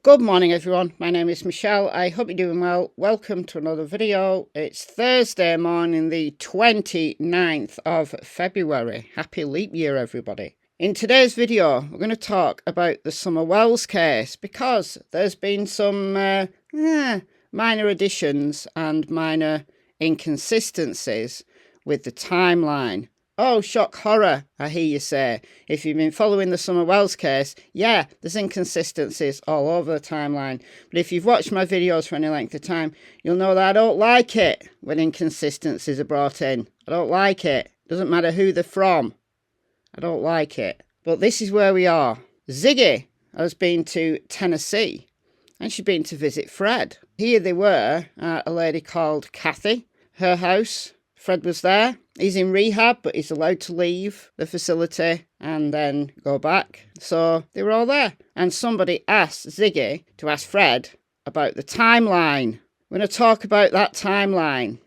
Good morning everyone, my name is Michelle. I hope you're doing well. Welcome to another video. It's Thursday morning, the 29th of February. Happy leap year everybody. In today's video, we're going to talk about the Summer Wells case because there's been some minor additions and minor inconsistencies with the timeline. Oh, shock horror, I hear you say. If you've been following the Summer Wells case, yeah, there's inconsistencies all over the timeline. But if you've watched my videos for any length of time, you'll know that I don't like it when inconsistencies are brought in. I don't like it. Doesn't matter who they're from. I don't like it. But this is where we are. Ziggy has been to Tennessee and she's been to visit Fred. Here they were at a lady called Cassie, her house. Fred was there. He's in rehab, but he's allowed to leave the facility and then go back. So they were all there. And somebody asked Ziggy to ask Fred about the timeline. We're going to talk about that timeline.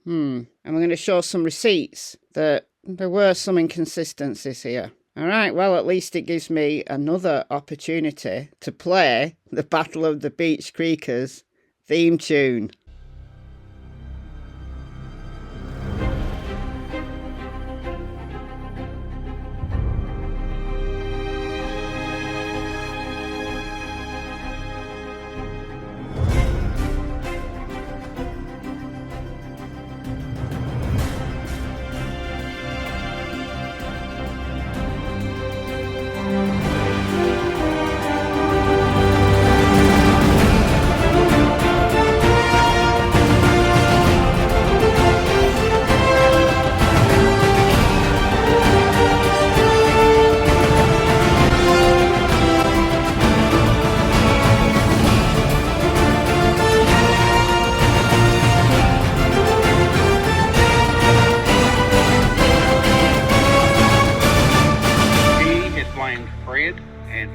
And we're going to show some receipts that there were some inconsistencies here. All right, well, at least it gives me another opportunity to play the Battle of the Beach Creekers theme tune.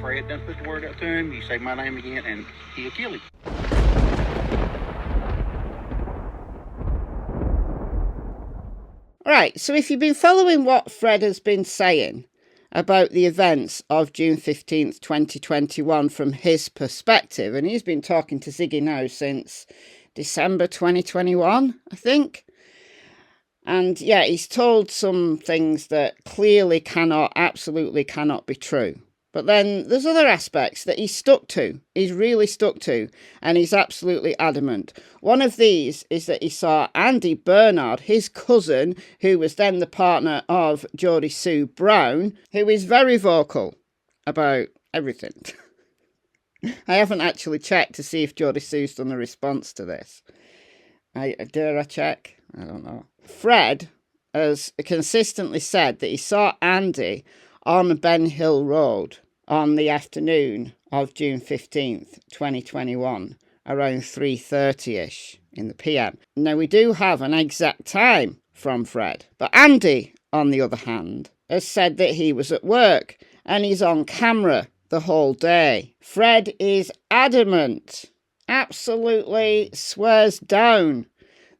Fred done put the word out to him, you say my name again, and he'll kill him. Right, so if you've been following what Fred has been saying about the events of June 15th, 2021 from his perspective, and he's been talking to Ziggy now since December 2021, I think. And yeah, he's told some things that clearly absolutely cannot be true. But then there's other aspects that he's stuck to. He's really stuck to, and he's absolutely adamant. One of these is that he saw Andy Bernard, his cousin, who was then the partner of Jodisue Brown, who is very vocal about everything. I haven't actually checked to see if Jodisue's done a response to this. Dare I check? I don't know. Fred has consistently said that he saw Andy on Ben Hill Road on the afternoon of June 15th, 2021, around 3:30ish in the PM. Now, we do have an exact time from Fred, but Andy, on the other hand, has said that he was at work and he's on camera the whole day. Fred is adamant, absolutely swears down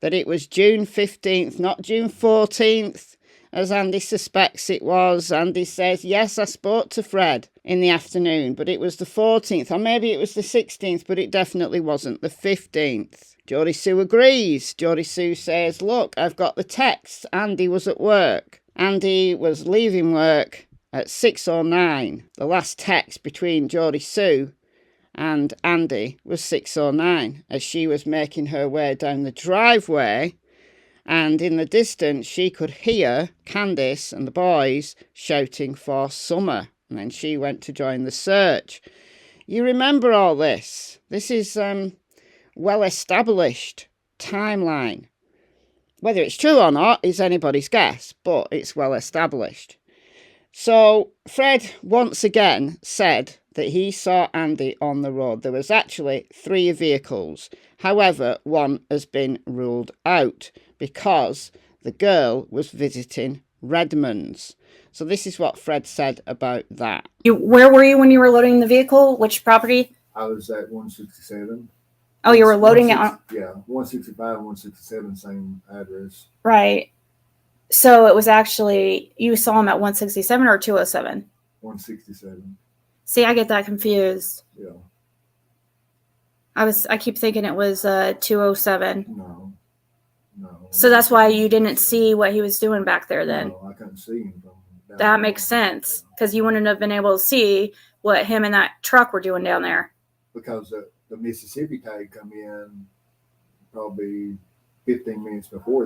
that it was June 15th, not June 14th, as Andy suspects it was. Andy says, yes, I spoke to Fred in the afternoon, but it was the 14th, or maybe it was the 16th, but it definitely wasn't the 15th. Jodisue agrees. Jodisue says, look, I've got the text. Andy was at work. Andy was leaving work at 6:09. The last text between Jodisue and Andy was 6:09 as she was making her way down the driveway, and in the distance she could hear Candice and the boys shouting for Summer, and then she went to join the search. You remember all this. This is well-established timeline. Whether it's true or not is anybody's guess, but it's well-established. So Fred once again said that he saw Andy on the road. There was actually 3 vehicles. However, one has been ruled out because the girl was visiting Redmond's. So this is what Fred said about that. Where were you when you were loading the vehicle? Which property? I was at 167. Oh, you were loading it on... Yeah, 165, 167, same address. Right. So it was actually, you saw him at 167 or 207? 167. See, I get that confused. Yeah. I keep thinking it was 207. No. So that's why you didn't see what he was doing back there then. No, I couldn't see him from down That there. makes sense, because you wouldn't have been able to see what him and that truck were doing down there. Because the Mississippi tag come in probably 15 minutes before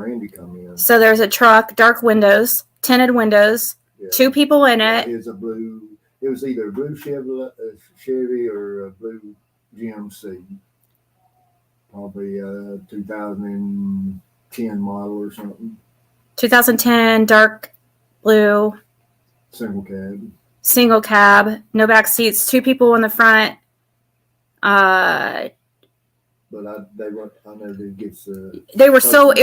Andy come in. So there's a truck, dark windows, tinted windows, Yeah. 2 people in it. It was either a blue Chevy or a blue GMC. Probably a 2010 model or something. 2010, dark blue, Single cab, no back seats, 2 people in the front. But I know that gets. It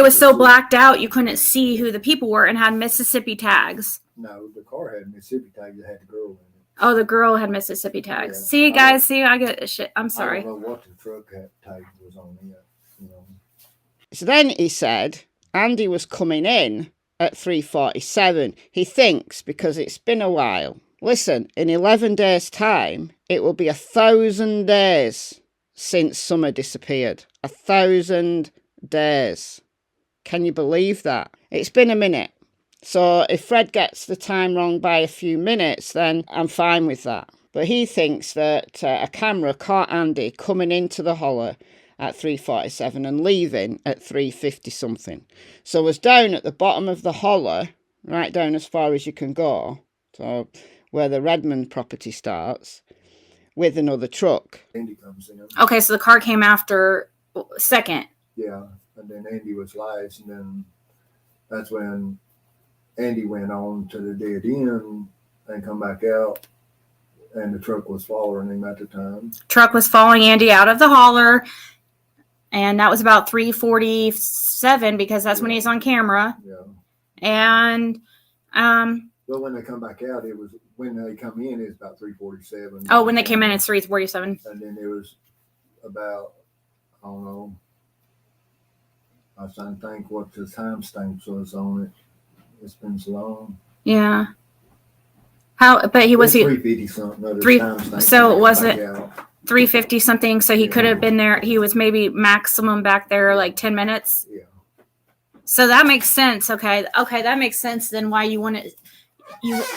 was so blacked out you couldn't see who the people were, and had Mississippi tags. No, the car had Mississippi tags that had the girl in it. Oh, the girl had Mississippi tags. Yeah. See, guys, I get shit. I'm sorry. I don't know what the truck tag was on it. So then he said Andy was coming in at 3:47. He thinks because it's been a while. Listen, in 11 days' time, it will be 1,000 days since Summer disappeared. 1,000 days. Can you believe that? It's been a minute. So if Fred gets the time wrong by a few minutes, then I'm fine with that. But he thinks that a camera caught Andy coming into the holler at 3:47 and leaving at 3:50 something. So was down at the bottom of the holler, right down as far as you can go, so where the Redmond property starts, with another truck. Andy comes in. Okay, so the car came after second. Yeah, and then Andy was last, and then that's when Andy went on to the dead end and come back out, and the truck was following him at the time. Truck was following Andy out of the holler, and that was about 3:47 because that's when he's on camera. Yeah. And But when they come back out, when they come in, it's about 3:47. oh, when they came in, it's 3:47. And then it was about, I don't know, I was trying to think what the timestamps was on it. It's been so long. Yeah. But he was 350 something. So it wasn't 350 something. So he could have been there. He was maybe maximum back there like 10 minutes. Yeah. So that makes sense. Okay, that makes sense. Then why you wouldn't?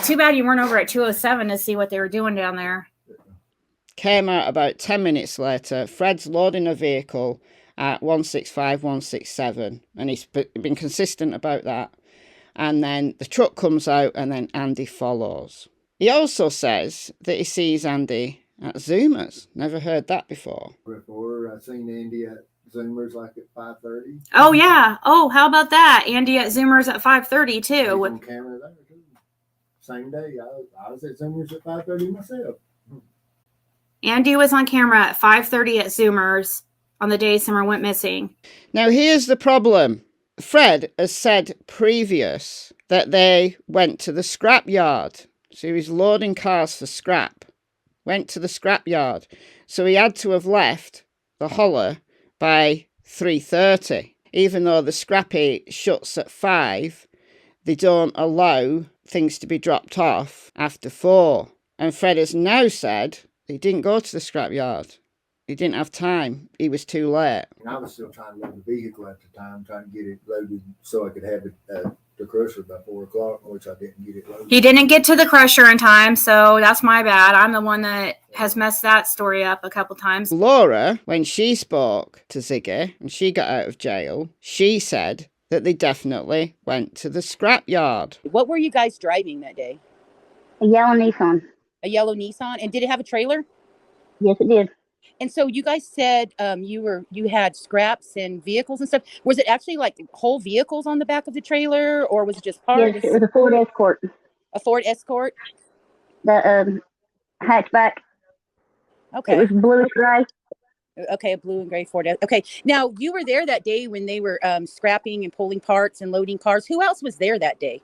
Too bad you weren't over at 207 to see what they were doing down there. Came out about 10 minutes later. Fred's loading a vehicle at 165, 167, and he's been consistent about that. And then the truck comes out, and then Andy follows. He also says that he sees Andy at Zoomers. Never heard that before. Before I seen Andy at Zoomers like at 5:30. Oh yeah. Oh, how about that? Andy at Zoomers at 5:30 too. He's on camera there too. Same day. I was at Zoomers at 5:30 myself. Andy was on camera at 5:30 at Zoomers on the day Summer went missing. Now here's the problem. Fred has said previous that they went to the scrapyard. So he was loading cars for scrap. Went to the scrapyard. So he had to have left the holler by 3:30. Even though the scrappy shuts at 5, they don't allow things to be dropped off after 4. And Fred has now said he didn't go to the scrapyard. He didn't have time. He was too late. And I was still trying to load the vehicle at the time, trying to get it loaded so I could have it at the crusher by 4 o'clock, which I didn't get it loaded. He didn't get to the crusher in time, so that's my bad. I'm the one that has messed that story up a couple times. Laura, when she spoke to Ziggy and she got out of jail, she said that they definitely went to the scrapyard. What were you guys driving that day? A yellow Nissan. A yellow Nissan? And did it have a trailer? Yes, it did. And so you guys said you had scraps and vehicles and stuff. Was it actually like whole vehicles on the back of the trailer, or was it just parts? Yes, it was a Ford Escort. A Ford Escort? The hatchback. Okay. It was bluish gray. Okay, a blue and gray Ford. Okay. Now, you were there that day when they were scrapping and pulling parts and loading cars. Who else was there that day?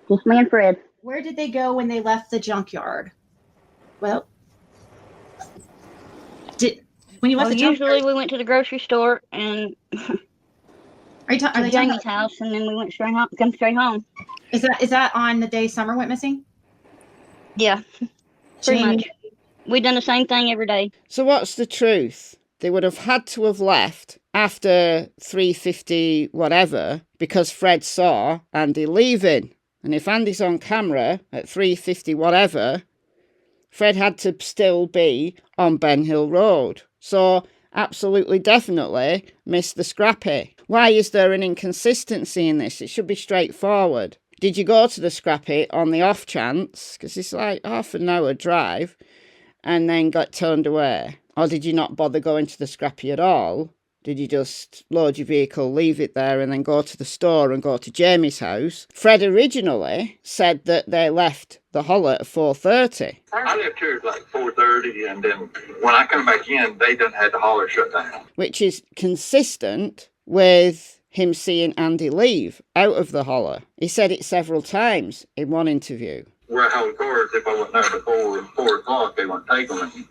Just me and Fred. Where did they go when they left the junkyard? Well, usually we went to the grocery store and are they talking Jamie's house, and then we went straight home. Is that on the day Summer went missing? Yeah, pretty much. We done the same thing every day. So what's the truth? They would have had to have left after 3:50 whatever because Fred saw Andy leaving. And if Andy's on camera at 3:50 whatever, Fred had to still be on Ben Hill Road. So absolutely definitely missed the Scrappy. Why is there an inconsistency in this? It should be straightforward. Did you go to the Scrappy on the off chance, because it's like half an hour drive, and then got turned away? Or did you not bother going to the Scrappy at all? Did you just load your vehicle, leave it there, and then go to the store and go to Jamie's house? Fred originally said that they left the holler at 4:30. I left here at like 4:30, and then when I come back in, they done had the holler shut down. Which is consistent with him seeing Andy leave out of the holler. He said it several times in one interview. Where I held cars, if I wasn't there before 4 o'clock, they wouldn't take them. And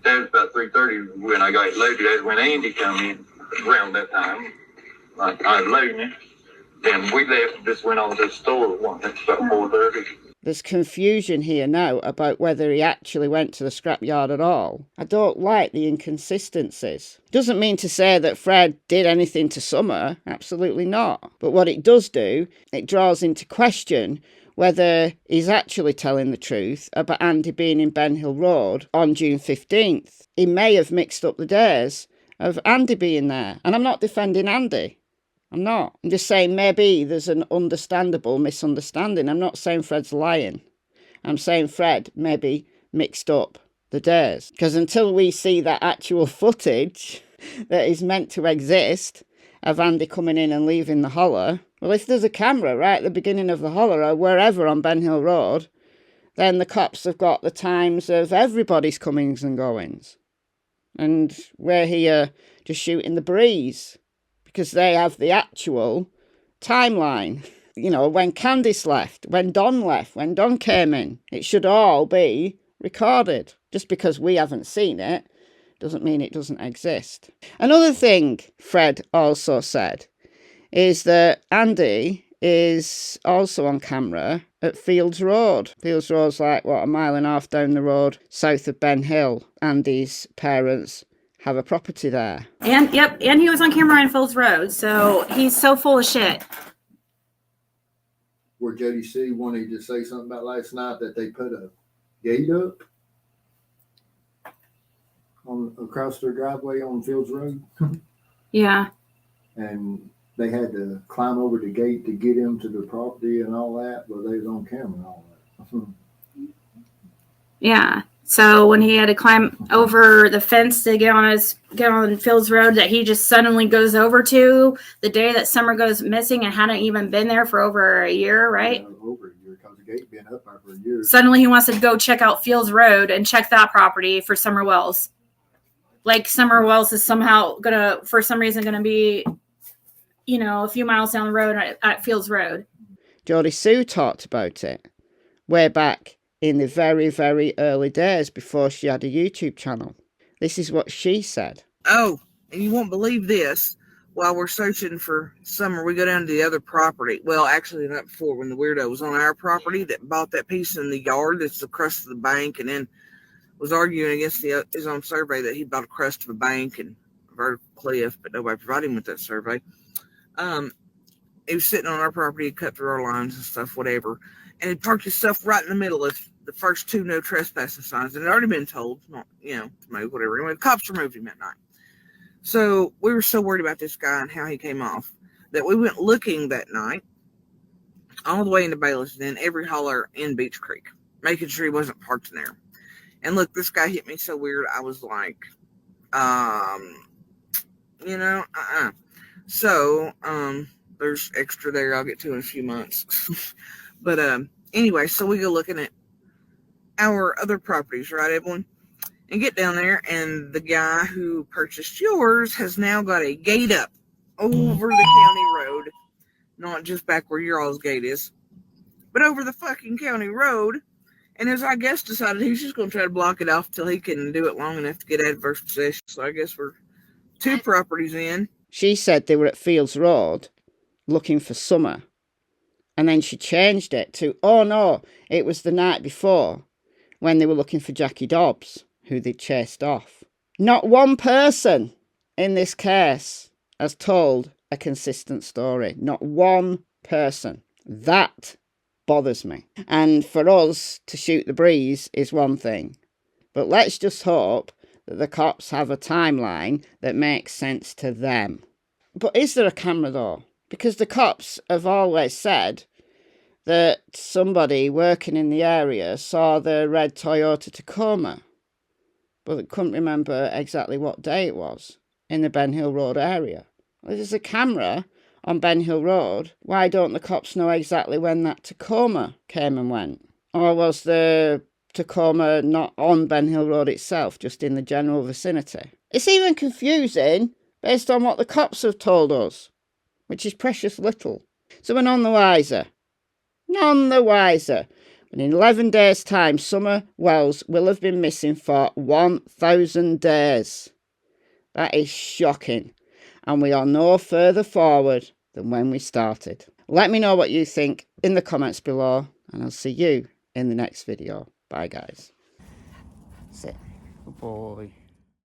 that was about 3:30 when I got loaded. That's when Andy come in around that time. Like I was loading it. Then we left and just went on to the store at one. It's about 4:30. There's confusion here now about whether he actually went to the scrapyard at all. I don't like the inconsistencies. Doesn't mean to say that Fred did anything to Summer. Absolutely not. But what it does do, it draws into question whether he's actually telling the truth about Andy being in Ben Hill Road on June 15th. He may have mixed up the days of Andy being there. And I'm not defending Andy. I'm not. I'm just saying maybe there's an understandable misunderstanding. I'm not saying Fred's lying. I'm saying Fred maybe mixed up the days. Because until we see that actual footage that is meant to exist of Andy coming in and leaving the holler, well, if there's a camera right at the beginning of the holler or wherever on Ben Hill Road, then the cops have got the times of everybody's comings and goings. And we're here just shooting the breeze, because they have the actual timeline. You know, when Candice left, when Don left, when Don came in. It should all be recorded. Just because we haven't seen it doesn't mean it doesn't exist. Another thing Fred also said is that Andy is also on camera at Fields Road. Fields Road's like, what, a mile and a half down the road south of Ben Hill. Andy's parents have a property there. And he was on camera on Fields Road, so he's so full of shit. Where Jodisue wanted to say something about last night that they put a gate up on across their driveway on Fields Road. Yeah. And they had to climb over the gate to get into the property and all that, but they was on camera and all that. Yeah. So when he had to climb over the fence to get on Fields Road that he just suddenly goes over to the day that Summer goes missing and hadn't even been there for over a year, right? Yeah, over a year, because the gate been up there for a year. Suddenly he wants to go check out Fields Road and check that property for Summer Wells. Like Summer Wells is somehow for some reason gonna be, you know, a few miles down the road at Fields Road. Jodisue talked about it way back in the very, very early days before she had a YouTube channel. This is what she said. Oh, and you won't believe this. While we're searching for Summer, we go down to the other property. Well, actually, not before, when the weirdo was on our property that bought that piece in the yard that's across the bank, and then was arguing against his own survey that he bought a crust of a bank and a vertical cliff, but nobody provided him with that survey. He was sitting on our property, he cut through our lines and stuff, whatever, and he parked his stuff right in the middle of the first 2 no trespassing signs, and had already been told, not, you know, to move, whatever. Anyway, the cops removed him that night. So we were so worried about this guy and how he came off that we went looking that night all the way into Bayless and then every holler in Beach Creek, making sure he wasn't parked in there. And look, this guy hit me so weird. I was like, you know, So, there's extra there I'll get to in a few months. But anyway, so we go looking at our other properties, right, Evelyn? And get down there, and the guy who purchased yours has now got a gate up over the county road. Not just back where your all's gate is, but over the fucking county road. And as I guess decided he's just going to try to block it off till he can do it long enough to get adverse possession. So I guess we're 2 properties in. She said they were at Fields Road looking for Summer. And then she changed it to, oh no, it was the night before. when they were looking for Jackie Dobbs, who they chased off. Not one person in this case has told a consistent story. Not one person. That bothers me. And for us to shoot the breeze is one thing. But let's just hope that the cops have a timeline that makes sense to them. But is there a camera though? Because the cops have always said that somebody working in the area saw the red Toyota Tacoma, but they couldn't remember exactly what day it was in the Ben Hill Road area. Well, there's a camera on Ben Hill Road. Why don't the cops know exactly when that Tacoma came and went? Or was the Tacoma not on Ben Hill Road itself, just in the general vicinity? It's even confusing based on what the cops have told us, which is precious little. So we're none the wiser. None the wiser. But in 11 days' time, Summer Wells will have been missing for 1,000 days. That is shocking. And we are no further forward than when we started. Let me know what you think in the comments below, and I'll see you in the next video. Bye, guys. Sit. Good boy.